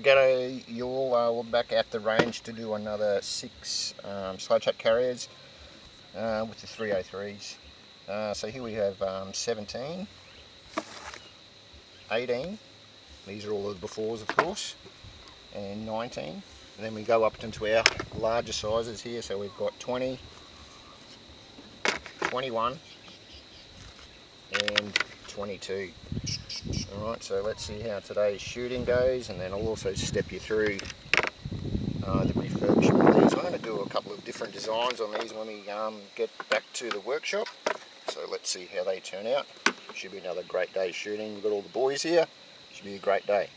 we're back at the range to do another 6 Slouch carriers with the 303s. So here we have 17, 18, these are all the befores of course, and 19. And then we go up into our larger sizes here, so we've got 20, 21 and 22. Alright, so let's see how today's shooting goes, and then I'll also step you through the refurbishment of these. I'm going to do a couple of different designs on these when we get back to the workshop, so let's see how they turn out. Should be another great day shooting. We've got all the boys here, should be a great day.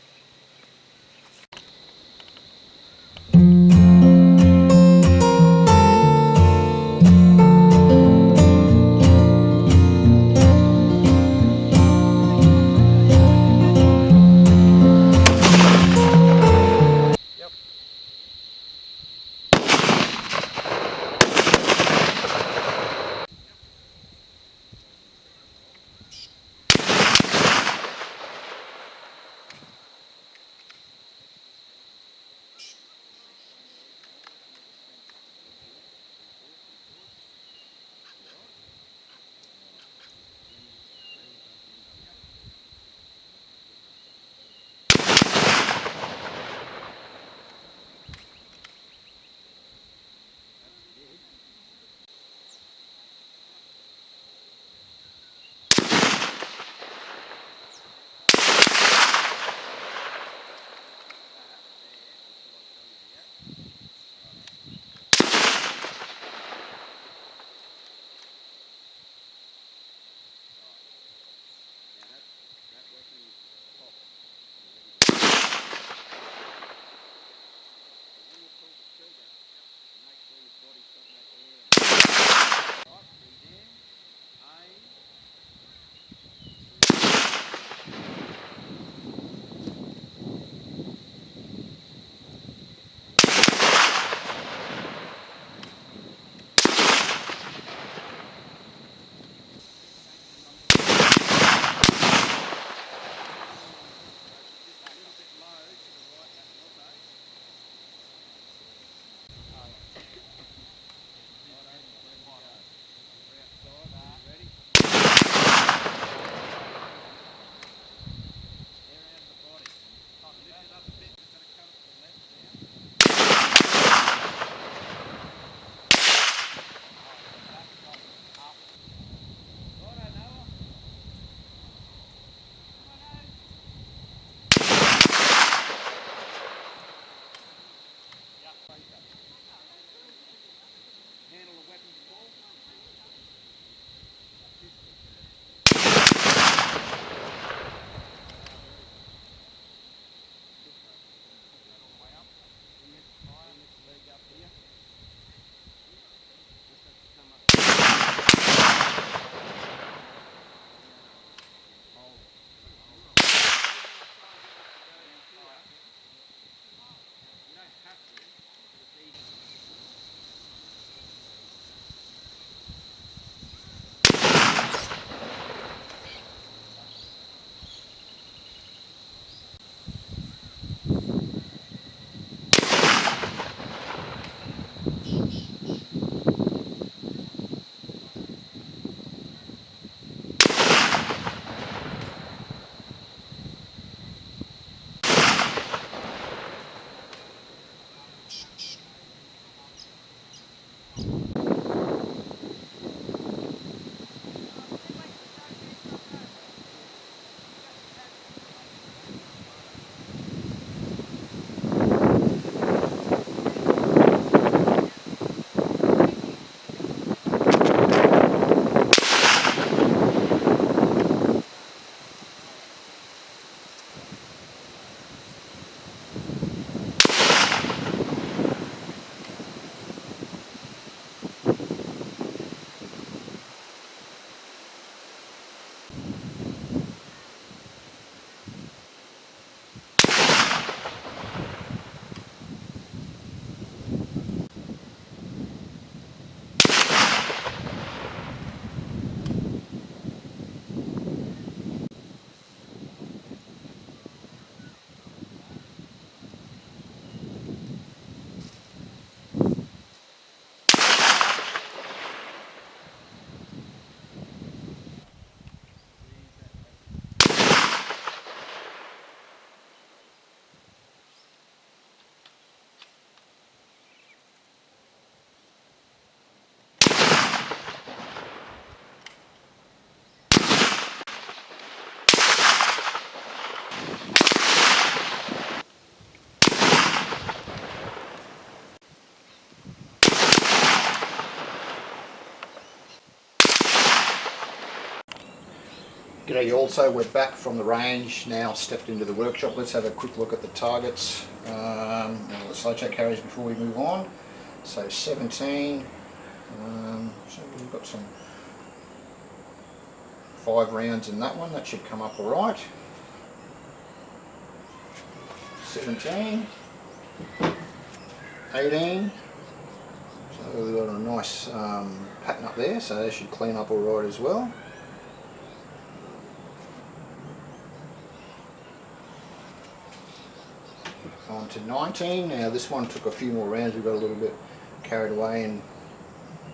G'day you all, so we're back from the range, now stepped into the workshop. Let's have a quick look at the targets, the Slouch carriers before we move on. So 17, so we've got some 5 rounds in that one, that should come up alright. 17, 18, so we've got a nice pattern up there, so they should clean up alright as well. On to 19, now this one took a few more rounds, we got a little bit carried away and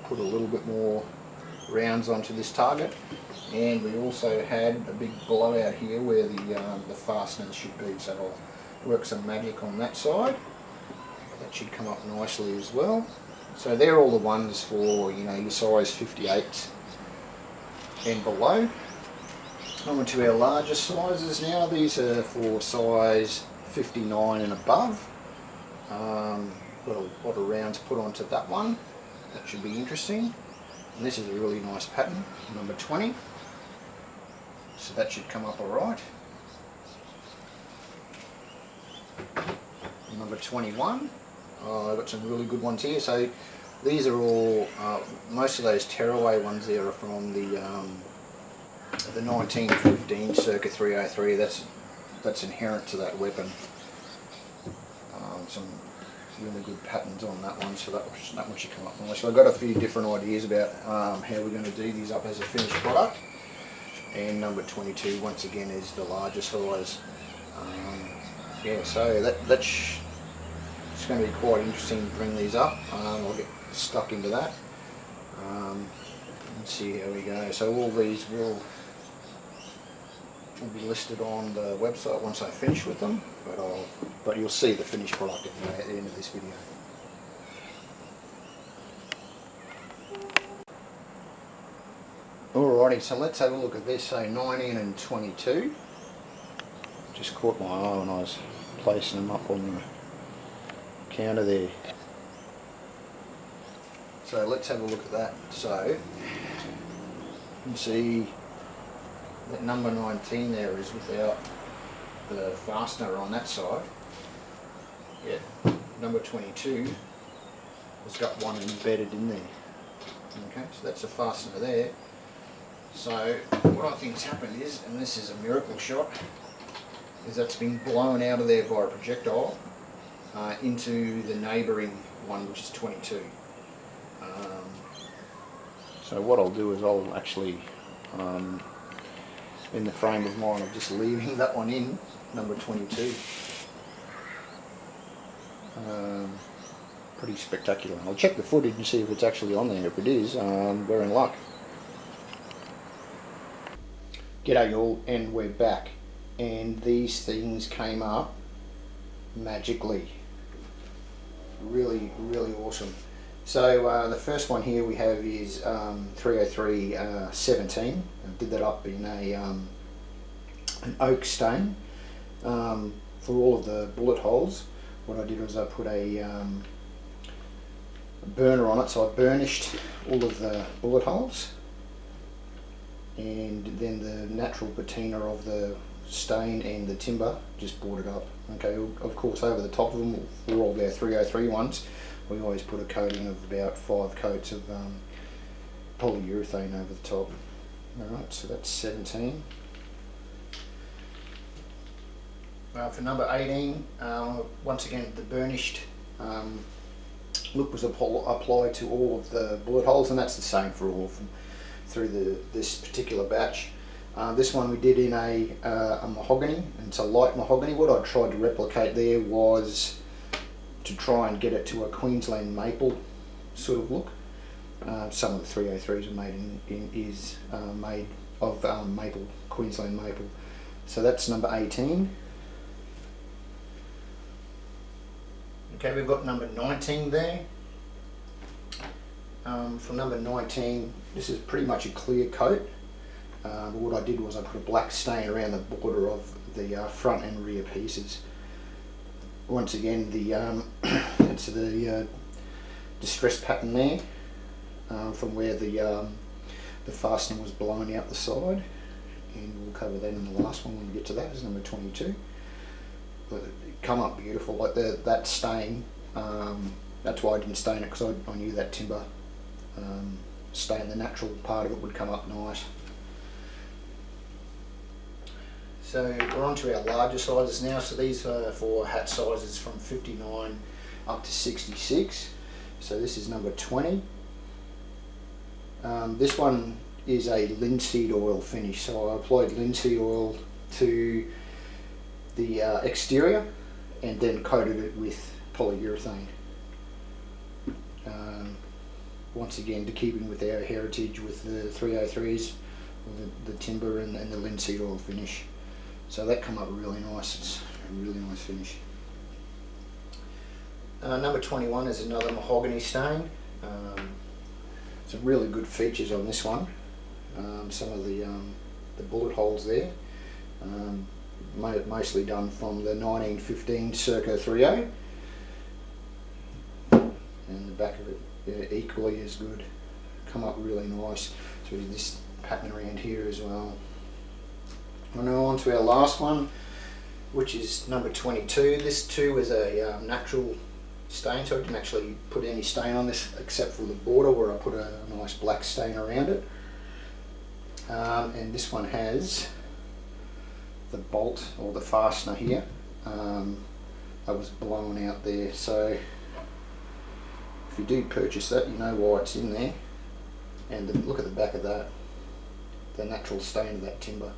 put a little bit more rounds onto this target, and we also had a big blowout here where the fasteners should be, so I'll work some magic on that side. That should come up nicely as well. So they're all the ones for, you know, your size 58 and below. On to our larger sizes now. These are for size 59 and above. Got a lot of rounds put onto that one. That should be interesting. And this is a really nice pattern, number 20. So that should come up alright. Number 21. I've got some really good ones here. So these are all, most of those tearaway ones there are from the 1915 circa 303. That's inherent to that weapon. Some really good patterns on that one, so that one should come up nice. So I've got a few different ideas about how we're going to do these up as a finished product. And number 22 once again is the larger size. Yeah, so that's it's going to be quite interesting to bring these up. I'll get stuck into that. Let's see how we go. So all these will be listed on the website once I finish with them, but you'll see the finished product anyway at the end of this video. Alrighty, so let's have a look at this. So 19 and 22. Just caught my eye when I was placing them up on the counter there. So let's have a look at that. So you can see that number 19 there is without the fastener on that side. Yeah, number 22 has got one embedded in there. Okay, so that's a fastener there. So what I think's happened is, and this is a miracle shot, is that's been blown out of there by a projectile into the neighbouring one, which is 22. So what I'll do is I'll actually in the frame of mind, I'm just leaving that one in, number 22. Pretty spectacular. I'll check the footage and see if it's actually on there. If it is, we're in luck. G'day y'all, and we're back. And these things came up magically. Really, really awesome. So the first one here we have is 303 17. I did that up in an oak stain for all of the bullet holes. What I did was I put a burner on it, so I burnished all of the bullet holes, and then the natural patina of the stain and the timber just brought it up. Okay, of course over the top of them, for all our 303 ones, we always put a coating of about 5 coats of polyurethane over the top. Alright, so that's 17. For number 18, once again the burnished look was applied to all of the bullet holes, and that's the same for all of them through this particular batch. This one we did in a mahogany, and it's a light mahogany. What I tried to replicate there was to try and get it to a Queensland maple sort of look. Some of the 303s are made of maple, Queensland maple. So that's number 18. Okay, we've got number 19 there. For number 19, this is pretty much a clear coat. But what I did was I put a black stain around the border of the front and rear pieces. Once again, it's the distress pattern there from where the fastener was blown out the side, and we'll cover that in the last one when we get to that. Is number 22. But it come up beautiful, like that stain. That's why I didn't stain it, because I knew that timber stain, the natural part of it would come up nice. So we're on to our larger sizes now. So these are for hat sizes from 59 up to 66. So this is number 20. This one is a linseed oil finish. So I applied linseed oil to the exterior and then coated it with polyurethane. Once again, to keep in with our heritage with the 303s, the timber and the linseed oil finish. So that come up really nice. It's a really nice finish. Number 21 is another mahogany stain. Some really good features on this one. Some of the bullet holes there, mostly done from the 1915 circa 30, and the back of it equally as good. Come up really nice. So this pattern around here as well. We're now on to our last one, which is number 22. This too is a natural stain, so I didn't actually put any stain on this except for the border where I put a nice black stain around it. And this one has the bolt or the fastener here that was blown out there. So if you do purchase that, you know why it's in there. And look at the back of that, the natural stain of that timber.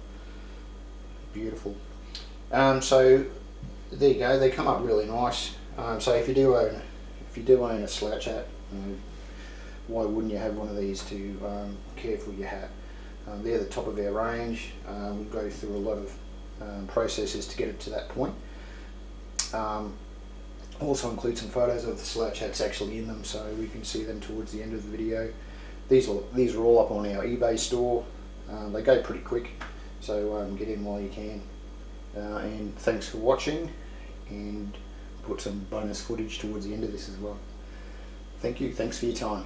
Beautiful. So there you go. They come up really nice. So if you do own a slouch hat, why wouldn't you have one of these to care for your hat? They're the top of our range. We go through a lot of processes to get it to that point. Also include some photos of the slouch hats actually in them, so we can see them towards the end of the video. These are all up on our eBay store. They go pretty quick, so get in while you can. And thanks for watching, and put some bonus footage towards the end of this as well. Thank you, thanks for your time.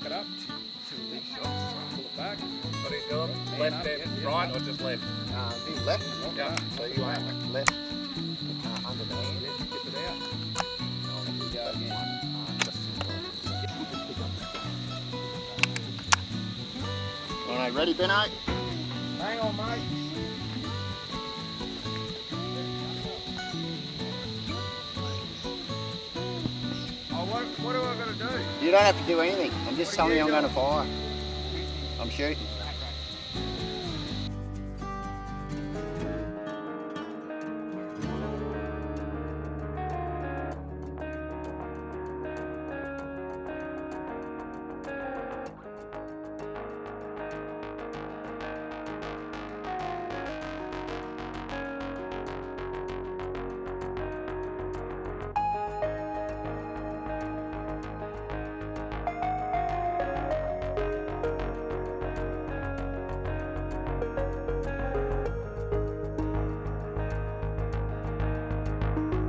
Up, two big shots, pull it back. What are you doing? Left and right or just left? Be left. Yeah. So you want left under the hand. Get it out. Here we go again. Alright, ready, Benno? Hang on, mate. What do I got to do? You don't have to do anything. I'm just telling you I'm going to fire. I'm shooting.